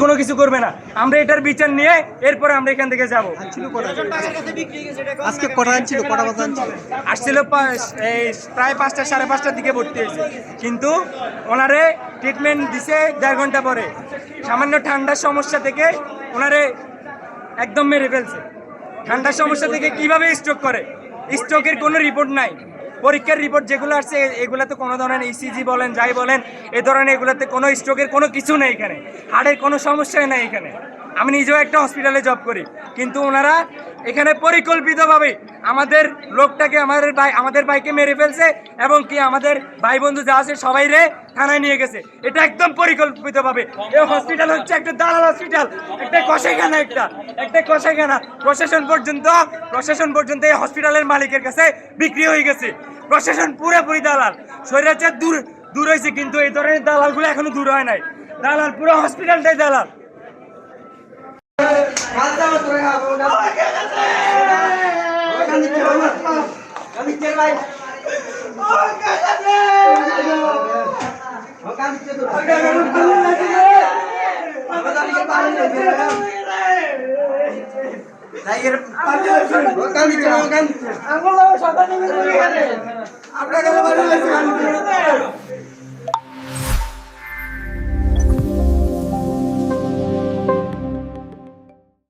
কোনো কিছু করবে না। আমরা এটার বিচার নিয়ে এরপরে আমরা এখান থেকে যাব। আজকে কটা আনছিল, কটা বাজে আনছিল? আসছিল এই প্রায় 5টা 5:30টার দিকে ভর্তি হয়েছে, কিন্তু ওনারে ট্রিটমেন্ট দিছে 1.5 ঘন্টা পরে। সামান্য ঠান্ডার সমস্যা থেকে ওনারে একদম মেরে ফেলছে। ঠান্ডার সমস্যা থেকে কিভাবে স্ট্রোক করে? স্ট্রোকের কোনো রিপোর্ট নাই। পরীক্ষার রিপোর্ট যেগুলো আসছে এগুলাতে কোনো ধরনের ইসিজি বলেন যাই বলেন এ ধরনের এগুলাতে কোনো স্ট্রোকের কোনো কিছু নেই। এখানে হার্টের কোনো সমস্যাই নেই এখানে। আমি নিজেও একটা হসপিটালে জব করি, কিন্তু ওনারা এখানে পরিকল্পিতভাবে আমাদের লোকটাকে আমাদের ভাইকে মেরে ফেলছে, এবং কি আমাদের ভাই বন্ধু যা আছে সবাই রে থানায় নিয়ে গেছে। এটা একদম পরিকল্পিতভাবে। এই হসপিটাল হচ্ছে একটা দালাল হসপিটাল, একটা কষাইখানা, একটা কষাইখানা। প্রশাসন পর্যন্ত এই হসপিটালের মালিকের কাছে বিক্রি হয়ে গেছে। প্রশাসন পুরোপুরি দালাল। স্বৈরাচার দূর হয়েছে, কিন্তু এই ধরনের দালালগুলো এখনো দূর হয় নাই। দালাল পুরো হসপিটালটাই দালাল। আমরা